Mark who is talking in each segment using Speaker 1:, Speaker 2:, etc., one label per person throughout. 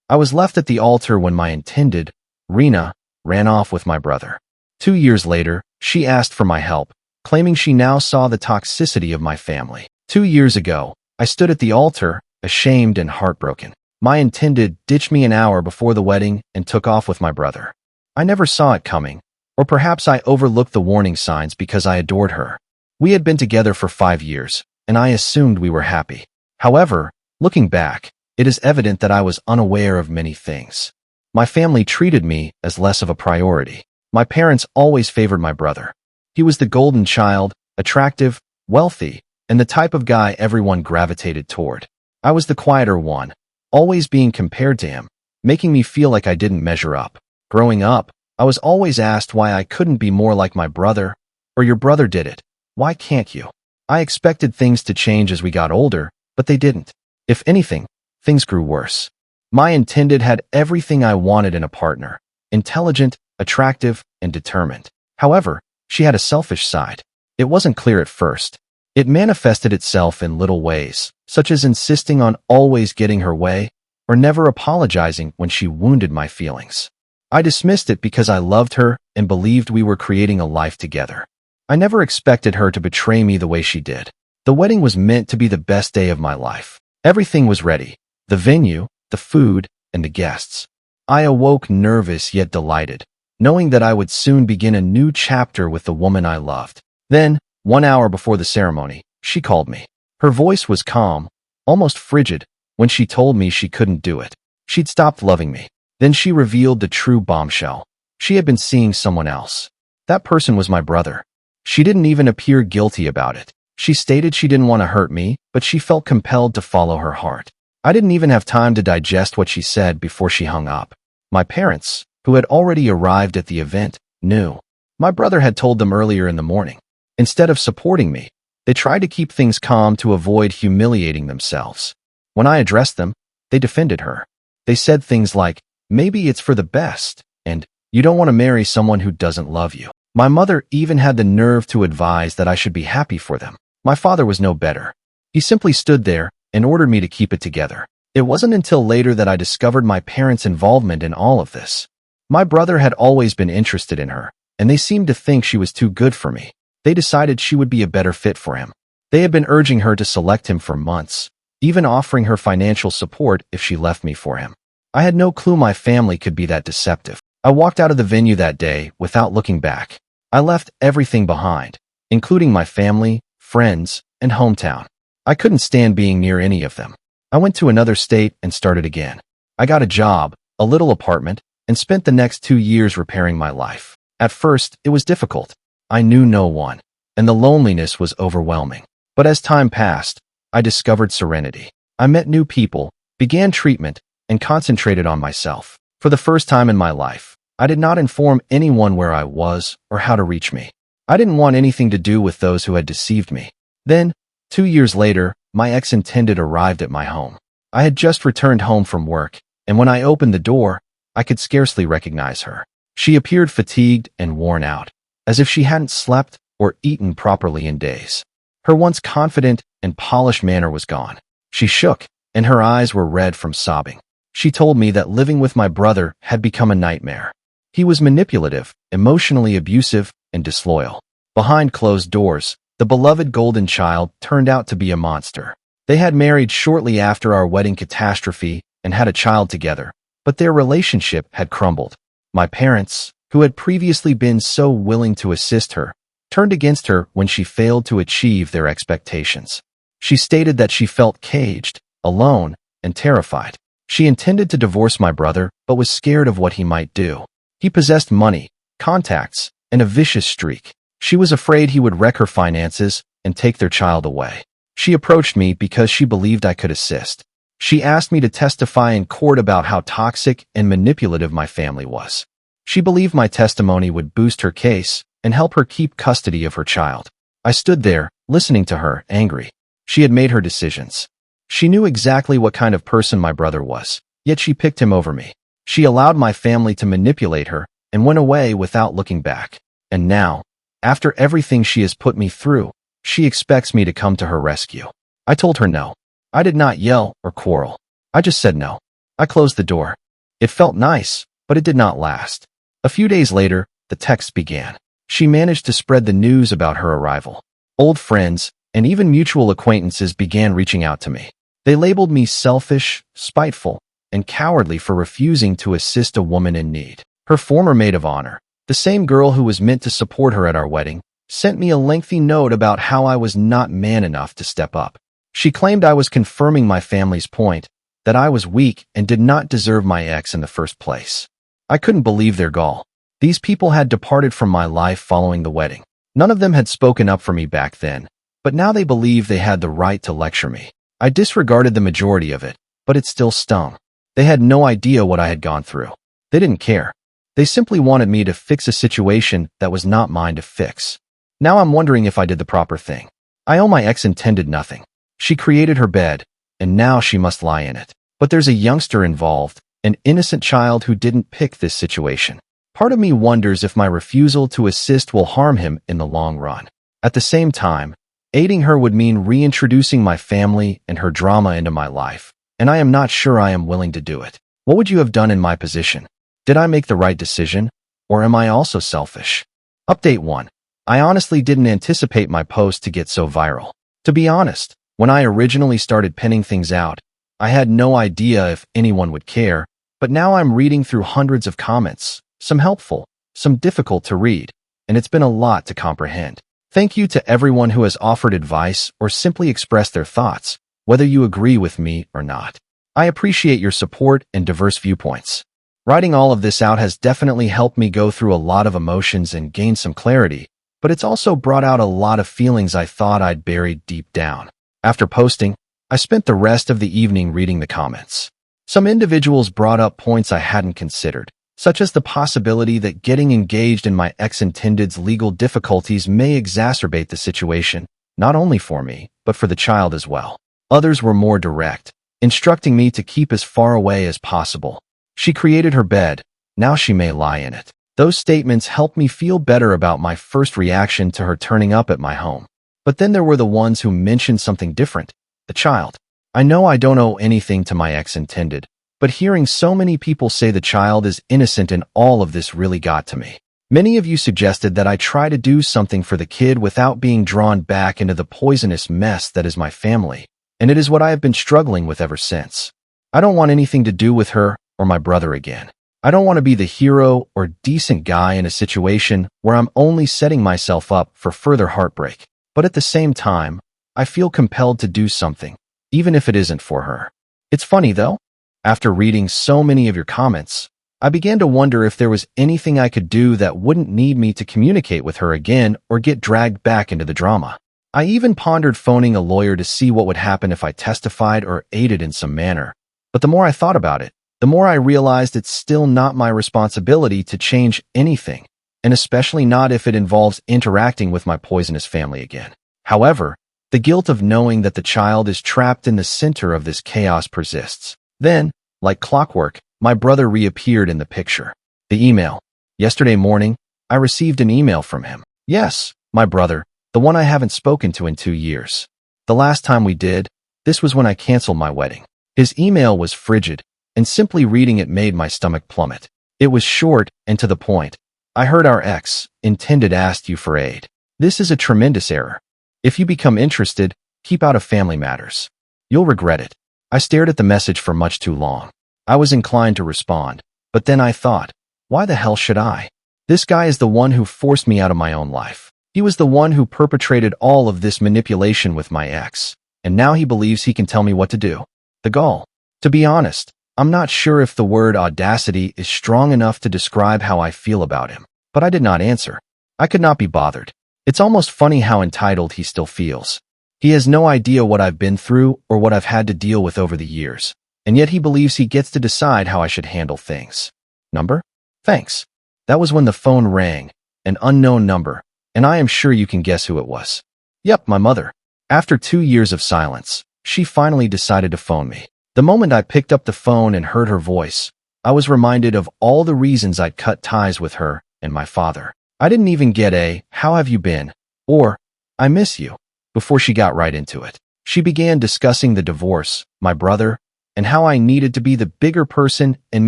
Speaker 1: I was left at the altar when my intended, Rena, ran off with my brother. 2 years later, she asked for my help, claiming she now saw the toxicity of my family. 2 years ago, I stood at the altar, ashamed and heartbroken. My intended ditched me an hour before the wedding and took off with my brother. I never saw it coming, or perhaps I overlooked the warning signs because I adored her. We had been together for 5 years, and I assumed we were happy. However, looking back, it is evident that I was unaware of many things. My family treated me as less of a priority. My parents always favored my brother. He was the golden child, attractive, wealthy, and the type of guy everyone gravitated toward. I was the quieter one, always being compared to him, making me feel like I didn't measure up. Growing up, I was always asked why I couldn't be more like my brother, or your brother did it. Why can't you? I expected things to change as we got older, but they didn't. If anything, things grew worse. My intended had everything I wanted in a partner: intelligent, attractive, and determined. However, she had a selfish side. It wasn't clear at first. It manifested itself in little ways, such as insisting on always getting her way, or never apologizing when she wounded my feelings. I dismissed it because I loved her and believed we were creating a life together. I never expected her to betray me the way she did. The wedding was meant to be the best day of my life. Everything was ready: the venue, the food, and the guests. I awoke nervous yet delighted, knowing that I would soon begin a new chapter with the woman I loved. Then, 1 hour before the ceremony, she called me. Her voice was calm, almost frigid, when she told me she couldn't do it. She'd stopped loving me. Then she revealed the true bombshell. She had been seeing someone else. That person was my brother. She didn't even appear guilty about it. She stated she didn't want to hurt me, but she felt compelled to follow her heart. I didn't even have time to digest what she said before she hung up. My parents, who had already arrived at the event, knew. My brother had told them earlier in the morning. Instead of supporting me, they tried to keep things calm to avoid humiliating themselves. When I addressed them, they defended her. They said things like, "Maybe it's for the best," and "You don't want to marry someone who doesn't love you." My mother even had the nerve to advise that I should be happy for them. My father was no better. He simply stood there and ordered me to keep it together. It wasn't until later that I discovered my parents' involvement in all of this. My brother had always been interested in her, and they seemed to think she was too good for me. They decided she would be a better fit for him. They had been urging her to select him for months, even offering her financial support if she left me for him. I had no clue my family could be that deceptive. I walked out of the venue that day without looking back. I left everything behind, including my family, friends, and hometown. I couldn't stand being near any of them. I went to another state and started again. I got a job, a little apartment, and spent the next 2 years repairing my life. At first, it was difficult. I knew no one, and the loneliness was overwhelming. But as time passed, I discovered serenity. I met new people, began treatment, and concentrated on myself. For the first time in my life, I did not inform anyone where I was or how to reach me. I didn't want anything to do with those who had deceived me. Then, 2 years later, my ex-intended arrived at my home. I had just returned home from work, and when I opened the door, I could scarcely recognize her. She appeared fatigued and worn out, as if she hadn't slept or eaten properly in days. Her once confident and polished manner was gone. She shook, and her eyes were red from sobbing. She told me that living with my brother had become a nightmare. He was manipulative, emotionally abusive, and disloyal. Behind closed doors, the beloved golden child turned out to be a monster. They had married shortly after our wedding catastrophe and had a child together, but their relationship had crumbled. My parents, who had previously been so willing to assist her, turned against her when she failed to achieve their expectations. She stated that she felt caged, alone, and terrified. She intended to divorce my brother, but was scared of what he might do. He possessed money, contacts, and a vicious streak. She was afraid he would wreck her finances and take their child away. She approached me because she believed I could assist. She asked me to testify in court about how toxic and manipulative my family was. She believed my testimony would boost her case and help her keep custody of her child. I stood there, listening to her, angry. She had made her decisions. She knew exactly what kind of person my brother was, yet she picked him over me. She allowed my family to manipulate her and went away without looking back. And now, after everything she has put me through, she expects me to come to her rescue. I told her no. I did not yell or quarrel. I just said no. I closed the door. It felt nice, but it did not last. A few days later, the texts began. She managed to spread the news about her arrival. Old friends, and even mutual acquaintances began reaching out to me. They labeled me selfish, spiteful, and cowardly for refusing to assist a woman in need. Her former maid of honor, the same girl who was meant to support her at our wedding, sent me a lengthy note about how I was not man enough to step up. She claimed I was confirming my family's point, that I was weak and did not deserve my ex in the first place. I couldn't believe their gall. These people had departed from my life following the wedding. None of them had spoken up for me back then, but now they believed they had the right to lecture me. I disregarded the majority of it, but it still stung. They had no idea what I had gone through. They didn't care. They simply wanted me to fix a situation that was not mine to fix. Now I'm wondering if I did the proper thing. I owe my ex-intended nothing. She created her bed, and now she must lie in it. But there's a youngster involved, an innocent child who didn't pick this situation. Part of me wonders if my refusal to assist will harm him in the long run. At the same time, aiding her would mean reintroducing my family and her drama into my life, and I am not sure I am willing to do it. What would you have done in my position? Did I make the right decision, or am I also selfish? Update 1. I honestly didn't anticipate my post to get so viral. To be honest, when I originally started pinning things out, I had no idea if anyone would care, but now I'm reading through hundreds of comments, some helpful, some difficult to read, and it's been a lot to comprehend. Thank you to everyone who has offered advice or simply expressed their thoughts, whether you agree with me or not. I appreciate your support and diverse viewpoints. Writing all of this out has definitely helped me go through a lot of emotions and gain some clarity, but it's also brought out a lot of feelings I thought I'd buried deep down. After posting, I spent the rest of the evening reading the comments. Some individuals brought up points I hadn't considered, such as the possibility that getting engaged in my ex-intended's legal difficulties may exacerbate the situation, not only for me, but for the child as well. Others were more direct, instructing me to keep as far away as possible. She created her bed, now she may lie in it. Those statements helped me feel better about my first reaction to her turning up at my home. But then there were the ones who mentioned something different, the child. I know I don't owe anything to my ex-intended, but hearing so many people say the child is innocent in all of this really got to me. Many of you suggested that I try to do something for the kid without being drawn back into the poisonous mess that is my family, and it is what I have been struggling with ever since. I don't want anything to do with her or my brother again. I don't want to be the hero or decent guy in a situation where I'm only setting myself up for further heartbreak. But at the same time, I feel compelled to do something, even if it isn't for her. It's funny though, after reading so many of your comments, I began to wonder if there was anything I could do that wouldn't need me to communicate with her again or get dragged back into the drama. I even pondered phoning a lawyer to see what would happen if I testified or aided in some manner. But the more I thought about it, the more I realized it's still not my responsibility to change anything, and especially not if it involves interacting with my poisonous family again. However, the guilt of knowing that the child is trapped in the center of this chaos persists. Then, like clockwork, my brother reappeared in the picture. The email. Yesterday morning, I received an email from him. Yes, my brother, the one I haven't spoken to in 2 years. The last time we did, this was when I canceled my wedding. His email was frigid, and simply reading it made my stomach plummet. It was short and to the point. I heard our ex-intended asked you for aid. This is a tremendous error. If you become interested, keep out of family matters. You'll regret it. I stared at the message for much too long. I was inclined to respond, but then I thought, why the hell should I? This guy is the one who forced me out of my own life. He was the one who perpetrated all of this manipulation with my ex, and now he believes he can tell me what to do. The gall. To be honest, I'm not sure if the word audacity is strong enough to describe how I feel about him, but I did not answer. I could not be bothered. It's almost funny how entitled he still feels. He has no idea what I've been through or what I've had to deal with over the years, and yet he believes he gets to decide how I should handle things. Number? Thanks. That was when the phone rang, an unknown number, and I am sure you can guess who it was. Yep, my mother. After 2 years of silence, she finally decided to phone me. The moment I picked up the phone and heard her voice, I was reminded of all the reasons I'd cut ties with her and my father. I didn't even get a, "How have you been?" or "I miss you," before she got right into it. She began discussing the divorce, my brother, and how I needed to be the bigger person and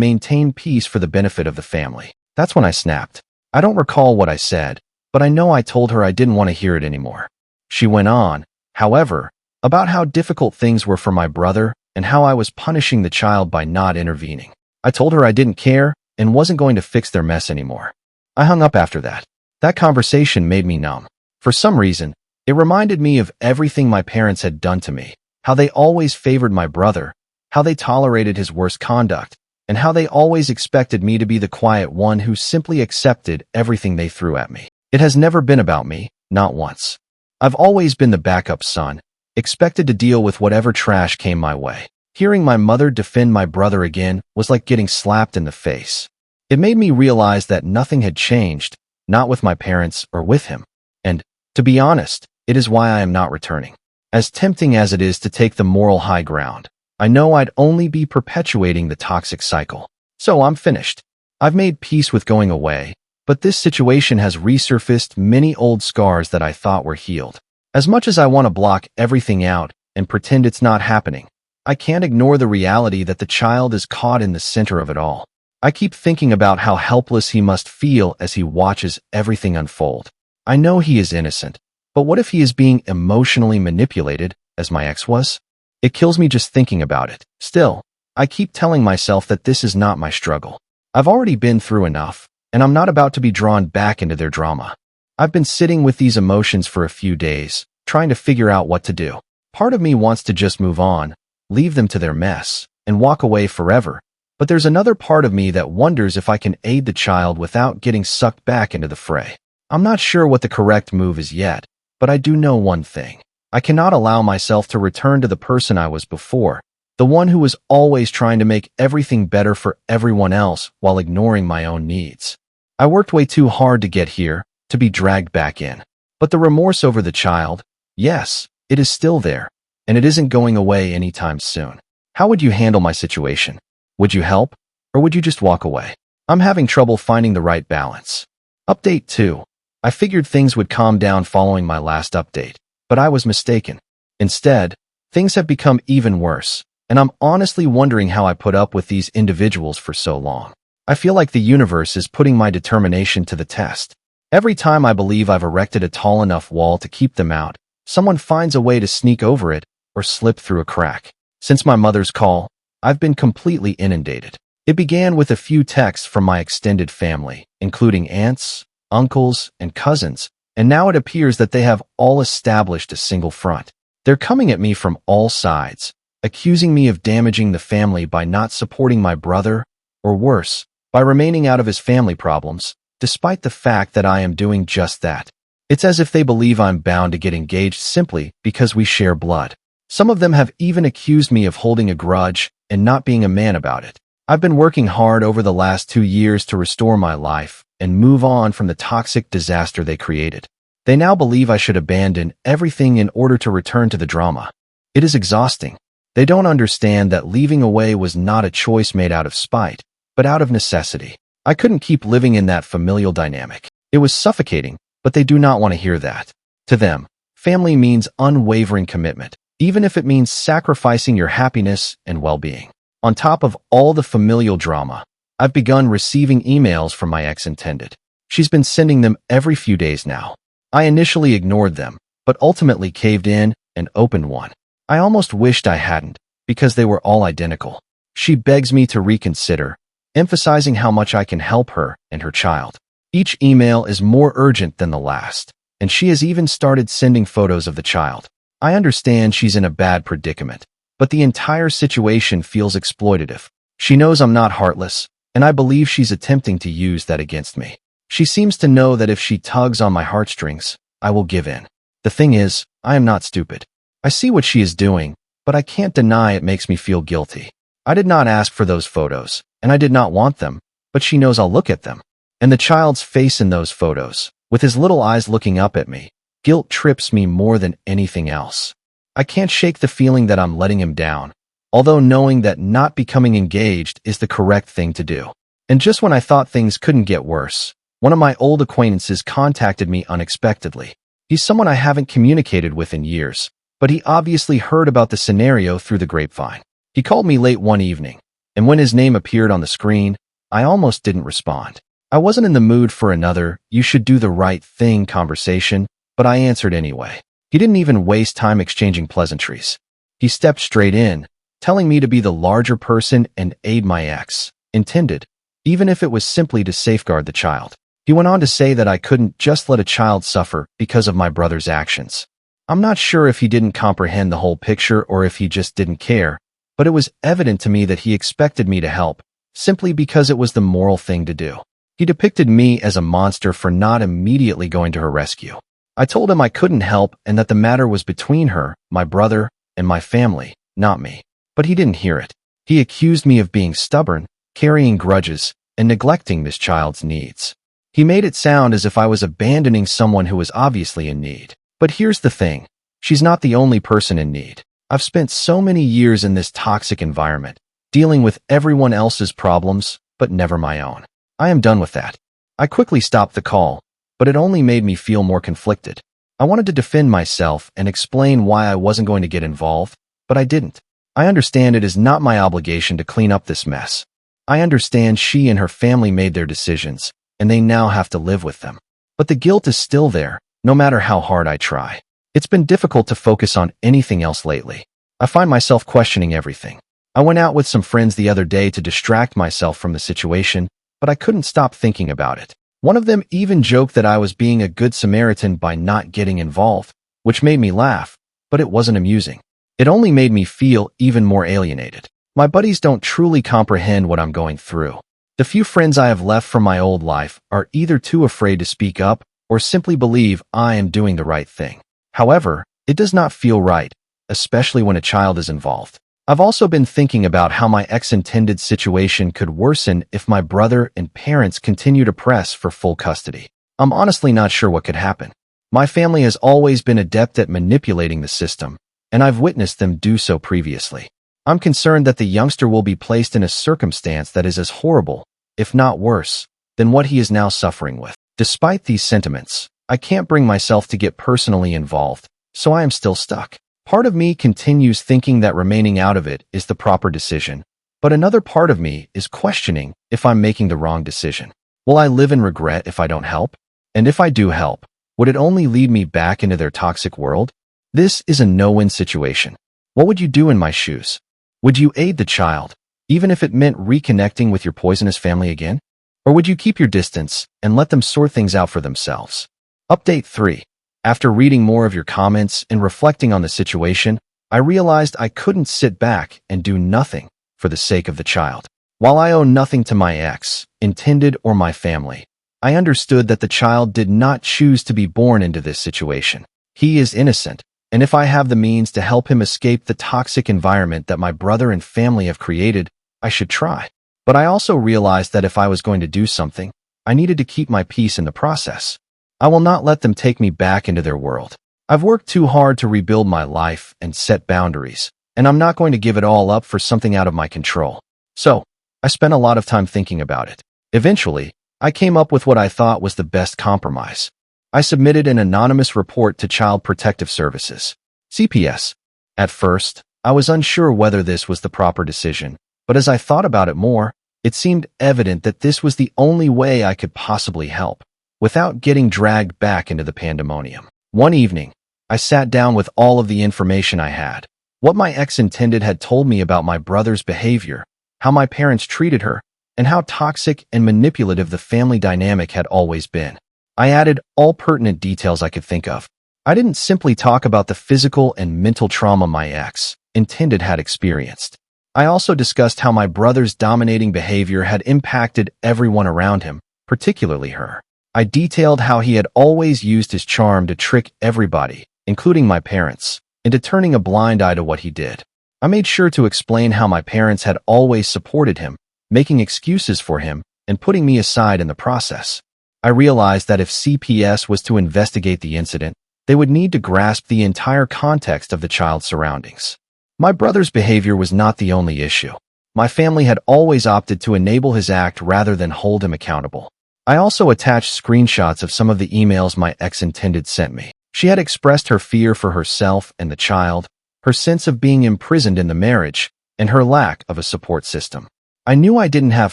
Speaker 1: maintain peace for the benefit of the family. That's when I snapped. I don't recall what I said, but I know I told her I didn't want to hear it anymore. She went on, however, about how difficult things were for my brother and how I was punishing the child by not intervening. I told her I didn't care and wasn't going to fix their mess anymore. I hung up after that. That conversation made me numb. For some reason, it reminded me of everything my parents had done to me, how they always favored my brother, how they tolerated his worst conduct, and how they always expected me to be the quiet one who simply accepted everything they threw at me. It has never been about me, not once. I've always been the backup son, expected to deal with whatever trash came my way. Hearing my mother defend my brother again was like getting slapped in the face. It made me realize that nothing had changed, not with my parents or with him. And, to be honest, it is why I am not returning. As tempting as it is to take the moral high ground, I know I'd only be perpetuating the toxic cycle. So I'm finished. I've made peace with going away, but this situation has resurfaced many old scars that I thought were healed. As much as I want to block everything out and pretend it's not happening, I can't ignore the reality that the child is caught in the center of it all. I keep thinking about how helpless he must feel as he watches everything unfold. I know he is innocent, but what if he is being emotionally manipulated, as my ex was? It kills me just thinking about it. Still, I keep telling myself that this is not my struggle. I've already been through enough, and I'm not about to be drawn back into their drama. I've been sitting with these emotions for a few days, trying to figure out what to do. Part of me wants to just move on, leave them to their mess, and walk away forever. But there's another part of me that wonders if I can aid the child without getting sucked back into the fray. I'm not sure what the correct move is yet, but I do know one thing. I cannot allow myself to return to the person I was before, the one who was always trying to make everything better for everyone else while ignoring my own needs. I worked way too hard to get here, to be dragged back in. But the remorse over the child, yes, it is still there, and it isn't going away anytime soon. How would you handle my situation? Would you help, or would you just walk away? I'm having trouble finding the right balance. Update 2. I figured things would calm down following my last update, but I was mistaken. Instead, things have become even worse, and I'm honestly wondering how I put up with these individuals for so long. I feel like the universe is putting my determination to the test. Every time I believe I've erected a tall enough wall to keep them out, someone finds a way to sneak over it or slip through a crack. Since my mother's call, I've been completely inundated. It began with a few texts from my extended family, including aunts, uncles, and cousins, and now it appears that they have all established a single front. They're coming at me from all sides, accusing me of damaging the family by not supporting my brother, or worse, by remaining out of his family problems, despite the fact that I am doing just that. It's as if they believe I'm bound to get engaged simply because we share blood. Some of them have even accused me of holding a grudge and not being a man about it. I've been working hard over the last 2 years to restore my life and move on from the toxic disaster they created. They now believe I should abandon everything in order to return to the drama. It is exhausting. They don't understand that leaving away was not a choice made out of spite, but out of necessity. I couldn't keep living in that familial dynamic. It was suffocating, but they do not want to hear that. To them, family means unwavering commitment, even if it means sacrificing your happiness and well-being. On top of all the familial drama, I've begun receiving emails from my ex-intended. She's been sending them every few days now. I initially ignored them, but ultimately caved in and opened one. I almost wished I hadn't, because they were all identical. She begs me to reconsider, emphasizing how much I can help her and her child. Each email is more urgent than the last, and she has even started sending photos of the child. I understand she's in a bad predicament, but the entire situation feels exploitative. She knows I'm not heartless, and I believe she's attempting to use that against me. She seems to know that if she tugs on my heartstrings, I will give in. The thing is, I am not stupid. I see what she is doing, but I can't deny it makes me feel guilty. I did not ask for those photos, and I did not want them, but she knows I'll look at them. And the child's face in those photos, with his little eyes looking up at me, guilt trips me more than anything else. I can't shake the feeling that I'm letting him down, although knowing that not becoming engaged is the correct thing to do. And just when I thought things couldn't get worse, one of my old acquaintances contacted me unexpectedly. He's someone I haven't communicated with in years, but he obviously heard about the scenario through the grapevine. He called me late one evening, and when his name appeared on the screen, I almost didn't respond. I wasn't in the mood for another "you should do the right thing" conversation, but I answered anyway. He didn't even waste time exchanging pleasantries. He stepped straight in, telling me to be the larger person and aid my ex intended, even if it was simply to safeguard the child. He went on to say that I couldn't just let a child suffer because of my brother's actions. I'm not sure if he didn't comprehend the whole picture or if he just didn't care, but it was evident to me that he expected me to help, simply because it was the moral thing to do. He depicted me as a monster for not immediately going to her rescue. I told him I couldn't help and that the matter was between her, my brother, and my family, not me. But he didn't hear it. He accused me of being stubborn, carrying grudges, and neglecting this child's needs. He made it sound as if I was abandoning someone who was obviously in need. But here's the thing. She's not the only person in need. I've spent so many years in this toxic environment, dealing with everyone else's problems, but never my own. I am done with that. I quickly stopped the call, but it only made me feel more conflicted. I wanted to defend myself and explain why I wasn't going to get involved, but I didn't. I understand it is not my obligation to clean up this mess. I understand she and her family made their decisions, and they now have to live with them. But the guilt is still there, no matter how hard I try. It's been difficult to focus on anything else lately. I find myself questioning everything. I went out with some friends the other day to distract myself from the situation, but I couldn't stop thinking about it. One of them even joked that I was being a good Samaritan by not getting involved, which made me laugh, but it wasn't amusing. It only made me feel even more alienated. My buddies don't truly comprehend what I'm going through. The few friends I have left from my old life are either too afraid to speak up or simply believe I am doing the right thing. However, it does not feel right, especially when a child is involved. I've also been thinking about how my ex-intended situation could worsen if my brother and parents continue to press for full custody. I'm honestly not sure what could happen. My family has always been adept at manipulating the system, and I've witnessed them do so previously. I'm concerned that the youngster will be placed in a circumstance that is as horrible, if not worse, than what he is now suffering with. Despite these sentiments, I can't bring myself to get personally involved, so I am still stuck. Part of me continues thinking that remaining out of it is the proper decision, but another part of me is questioning if I'm making the wrong decision. Will I live in regret if I don't help? And if I do help, would it only lead me back into their toxic world? This is a no-win situation. What would you do in my shoes? Would you aid the child, even if it meant reconnecting with your poisonous family again? Or would you keep your distance and let them sort things out for themselves? Update 3. After reading more of your comments and reflecting on the situation, I realized I couldn't sit back and do nothing for the sake of the child. While I owe nothing to my ex, intended, or my family, I understood that the child did not choose to be born into this situation. He is innocent, and if I have the means to help him escape the toxic environment that my brother and family have created, I should try. But I also realized that if I was going to do something, I needed to keep my peace in the process. I will not let them take me back into their world. I've worked too hard to rebuild my life and set boundaries, and I'm not going to give it all up for something out of my control. So, I spent a lot of time thinking about it. Eventually, I came up with what I thought was the best compromise. I submitted an anonymous report to Child Protective Services, CPS. At first, I was unsure whether this was the proper decision, but as I thought about it more, it seemed evident that this was the only way I could possibly help, without getting dragged back into the pandemonium. One evening, I sat down with all of the information I had, what my ex-intended had told me about my brother's behavior, how my parents treated her, and how toxic and manipulative the family dynamic had always been. I added all pertinent details I could think of. I didn't simply talk about the physical and mental trauma my ex-intended had experienced. I also discussed how my brother's dominating behavior had impacted everyone around him, particularly her. I detailed how he had always used his charm to trick everybody, including my parents, into turning a blind eye to what he did. I made sure to explain how my parents had always supported him, making excuses for him, and putting me aside in the process. I realized that if CPS was to investigate the incident, they would need to grasp the entire context of the child's surroundings. My brother's behavior was not the only issue. My family had always opted to enable his act rather than hold him accountable. I also attached screenshots of some of the emails my ex-intended sent me. She had expressed her fear for herself and the child, her sense of being imprisoned in the marriage, and her lack of a support system. I knew I didn't have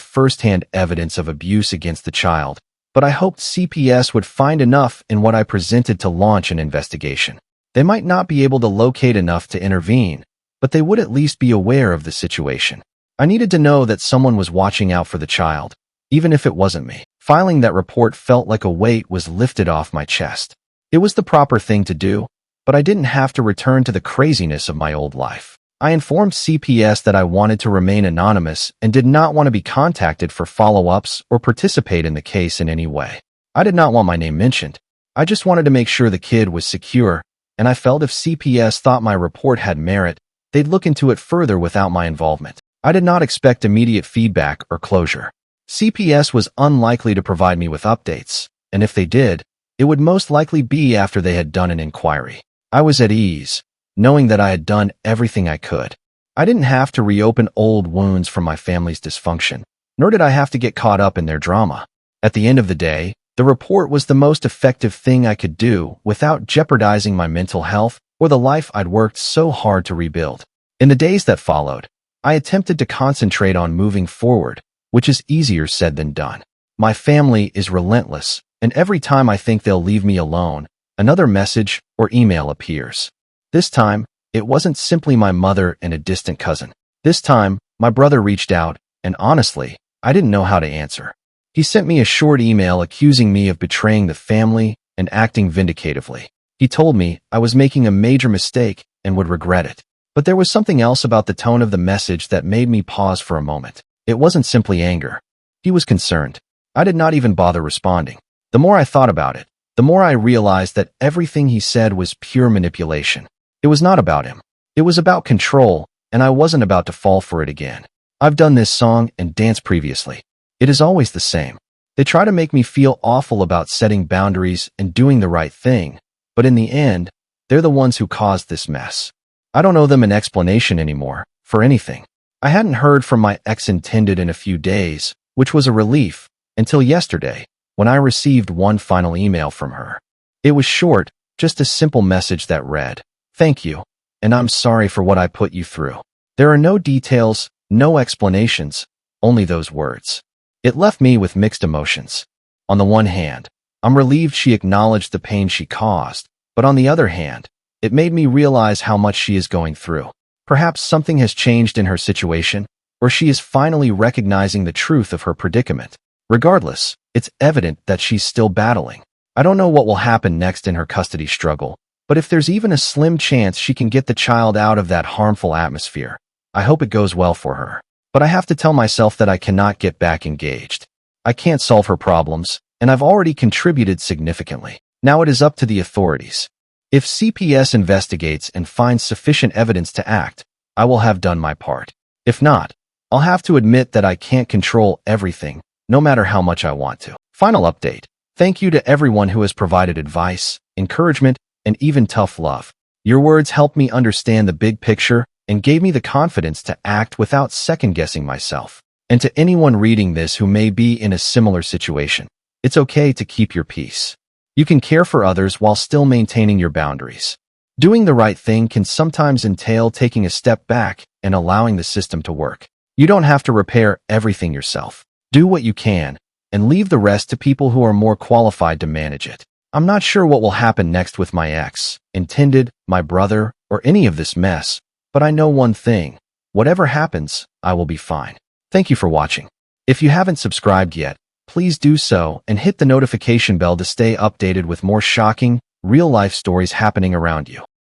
Speaker 1: first-hand evidence of abuse against the child, but I hoped CPS would find enough in what I presented to launch an investigation. They might not be able to locate enough to intervene, but they would at least be aware of the situation. I needed to know that someone was watching out for the child, even if it wasn't me. Filing that report felt like a weight was lifted off my chest. It was the proper thing to do, but I didn't have to return to the craziness of my old life. I informed CPS that I wanted to remain anonymous and did not want to be contacted for follow-ups or participate in the case in any way. I did not want my name mentioned. I just wanted to make sure the kid was secure, and I felt if CPS thought my report had merit, they'd look into it further without my involvement. I did not expect immediate feedback or closure. CPS was unlikely to provide me with updates, and if they did, it would most likely be after they had done an inquiry. I was at ease, knowing that I had done everything I could. I didn't have to reopen old wounds from my family's dysfunction, nor did I have to get caught up in their drama. At the end of the day, the report was the most effective thing I could do without jeopardizing my mental health or the life I'd worked so hard to rebuild. In the days that followed, I attempted to concentrate on moving forward, which is easier said than done. My family is relentless, and every time I think they'll leave me alone, another message or email appears. This time, it wasn't simply my mother and a distant cousin. This time, my brother reached out, and honestly, I didn't know how to answer. He sent me a short email accusing me of betraying the family and acting vindicatively. He told me I was making a major mistake and would regret it. But there was something else about the tone of the message that made me pause for a moment. It wasn't simply anger. He was concerned. I did not even bother responding. The more I thought about it, the more I realized that everything he said was pure manipulation. It was not about him. It was about control, and I wasn't about to fall for it again. I've done this song and dance previously. It is always the same. They try to make me feel awful about setting boundaries and doing the right thing, but in the end, they're the ones who caused this mess. I don't owe them an explanation anymore, for anything. I hadn't heard from my ex-intended in a few days, which was a relief, until yesterday, when I received one final email from her. It was short, just a simple message that read, "Thank you, and I'm sorry for what I put you through." There are no details, no explanations, only those words. It left me with mixed emotions. On the one hand, I'm relieved she acknowledged the pain she caused, but on the other hand, it made me realize how much she is going through. Perhaps something has changed in her situation, or she is finally recognizing the truth of her predicament. Regardless, it's evident that she's still battling. I don't know what will happen next in her custody struggle, but if there's even a slim chance she can get the child out of that harmful atmosphere, I hope it goes well for her. But I have to tell myself that I cannot get back engaged. I can't solve her problems, and I've already contributed significantly. Now it is up to the authorities. If CPS investigates and finds sufficient evidence to act, I will have done my part. If not, I'll have to admit that I can't control everything, no matter how much I want to. Final update. Thank you to everyone who has provided advice, encouragement, and even tough love. Your words helped me understand the big picture and gave me the confidence to act without second-guessing myself. And to anyone reading this who may be in a similar situation, it's okay to keep your peace. You can care for others while still maintaining your boundaries. Doing the right thing can sometimes entail taking a step back and allowing the system to work. You don't have to repair everything yourself. Do what you can, and leave the rest to people who are more qualified to manage it. I'm not sure what will happen next with my ex, intended, my brother, or any of this mess, but I know one thing. Whatever happens, I will be fine. Thank you for watching. If you haven't subscribed yet, please do so and hit the notification bell to stay updated with more shocking, real-life stories happening around you.